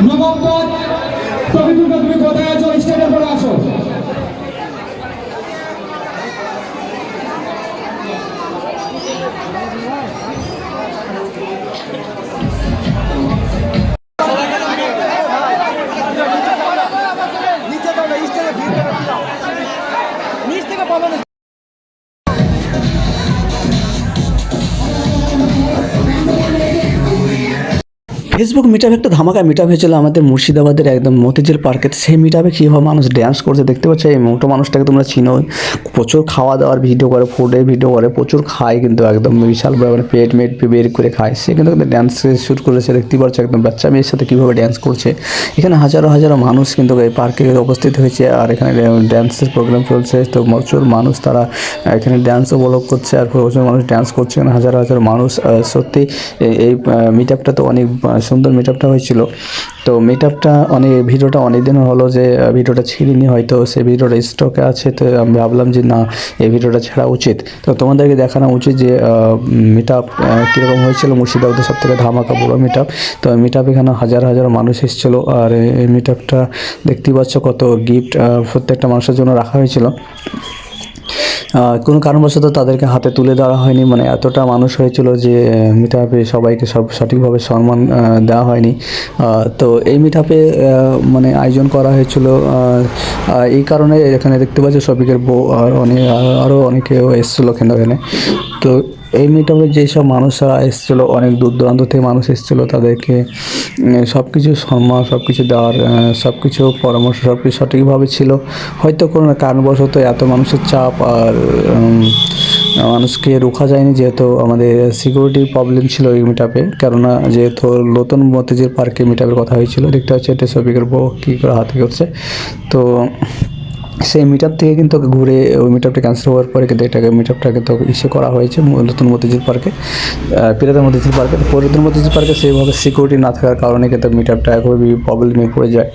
নবাবগঞ্জ প্রবীণরা তুমি কোথায় আছো স্টেজের পরে আসো। ফেসবুক মিটআপ একটা ধামাকা মিটআপ হয়েছিল আমাদের মুর্শিদাবাদের একদম মতিঝিল পার্কে। সেই মিটআপে কীভাবে মানুষ ড্যান্স করছে দেখতে পাচ্ছ। এই মোটো মানুষটাকে তোমরা চিনো, প্রচুর খাওয়া দাওয়ার ভিডিও করে, ফুডের ভিডিও করে, প্রচুর খায়, কিন্তু একদম বিশাল মানে পেট বের করে খায়। সে কিন্তু ড্যান্স শুট করেছে দেখতে পাচ্ছ, একদম বাচ্চা মেয়ের সাথে কীভাবে ড্যান্স করছে। এখানে হাজারো হাজারো মানুষ কিন্তু এই পার্কে উপস্থিত হয়েছে, আর এখানে ড্যান্সের প্রোগ্রাম চলছে। তো প্রচুর মানুষ তারা এখানে ড্যান্স উপভোগ করছে, আর প্রচুর মানুষ ড্যান্স করছে। এখানে হাজারো হাজার মানুষ। সত্যি এই মিটআপটা তো অনেক সুন্দর মিটআপটা হয়েছিল। তো মিটআপটা ভিডিওটা অনেক দিন হলো যে ভিডিওটা ছিঁড়িনি, হয়তো সেই ভিডিওটা স্টকে আছে। তো আমি ভাবলাম যে না, এই ভিডিওটা ছাড়া উচিত। তো তোমাদেরকে দেখানো উচিত যে মিটআপ কীরকম হয়েছিল। মুর্শিদাবাদের সবথেকে ধামাকা বড় মিটআপ। তো মিটআপ এখানে হাজার হাজার মানুষ এসেছিলো, আর এই মিটআপটা দেখতেই পাচ্ছ কত গিফট প্রত্যেকটা মানুষের জন্য রাখা হয়েছিল। কোনো কারণবশত তাদেরকে হাতে তুলে দেওয়া হয়নি, মানে এতটা মানুষ হয়েছিল যে মিটআপে সবাইকে সঠিকভাবে সম্মান দেওয়া হয়নি। তো এই মিটআপে মানে আয়োজন করা হয়েছিল এই কারণে। এখানে দেখতে পাচ্ছি শফিকের বউ আর আরও অনেকেও এসেছিলো এখানে। তো এই মিটআপে যেসব মানুষরা এসেছিলো, অনেক দূর দূরান্ত থেকে মানুষ এসেছিলো, তাদেরকে সব কিছু সম্মান, সব কিছু দেওয়ার, সব কিছু পরামর্শ সব কিছু সঠিকভাবে ছিল। হয়তো কোনো কারণবশত এত মানুষের চাপ আর মানুষকে রোকা যায়নি, যেহেতু আমাদের সিকিউরিটির প্রবলেম ছিল এই মিটআপে। কেননা যেহেতু নতুন মতিঝিল পার্কে মিটআপের কথা হয়েছিল, দেখতে হচ্ছে এটা শফিকের বউ কী করে হাতে করছে। তো সেই মিটআপ থেকে কিন্তু ঘুরে ওই মিটআপটা ক্যান্সেল হওয়ার পরে কিন্তু এটাকে মিটআপটা কিন্তু ইস্যু করা হয়েছে নতুন মতিঝিল পার্কে, পুরাতন মতিঝিল পার্কে। পুরাতন মতিঝিল পার্কে সেইভাবে সিকিউরিটি না থাকার কারণে কিন্তু মিটআপটা খুবই প্রবলেমে পড়ে যায়।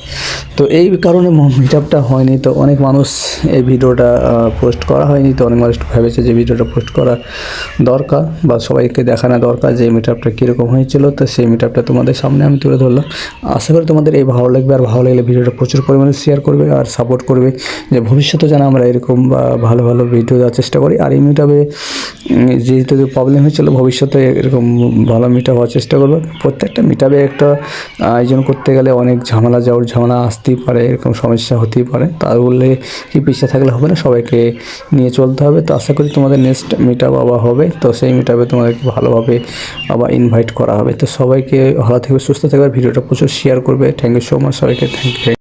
তো এই কারণে মিটআপটা হয়নি। তো অনেক মানুষ এই ভিডিওটা পোস্ট করা হয়নি। তো অনেক মানুষ ভেবেছে যে ভিডিওটা পোস্ট করা দরকার বা সবাইকে দেখানো দরকার যে মিটআপটা কীরকম হয়েছিল। তো সেই মিটআপটা তোমাদের সামনে আমি তুলে ধরলাম। আশা করি তোমাদের এই ভালো লাগবে, আর ভালো লাগলে ভিডিওটা প্রচুর পরিমাণে শেয়ার করবে আর সাপোর্ট করবে, যে ভবিষ্যতে যেন আমরা এরকম ভালো ভালো ভিডিও দেওয়ার চেষ্টা করি। আর এই মিটআপে যেহেতু প্রবলেম হয়েছিল, ভবিষ্যতে এরকম ভালো মিটআপ হওয়ার চেষ্টা করবো। প্রত্যেকটা মিটআপে একটা আয়োজন করতে গেলে অনেক ঝামেলা আসতেই পারে, এরকম সমস্যা হতেই পারে। তার বললে কি পিছিয়ে থাকলে হবে না, সবাইকে নিয়ে চলতে হবে। তো আশা করি তোমাদের নেক্সট মিটআপ আবার হবে। তো সেই মিটআপে তোমাদেরকে ভালোভাবে আবার ইনভাইট করা হবে। তো সবাইকে ভালো থাকবে, সুস্থ থাকবে, ভিডিওটা প্রচুর শেয়ার করবে। থ্যাংক ইউ সো মাচ সবাইকে, থ্যাংক ইউ।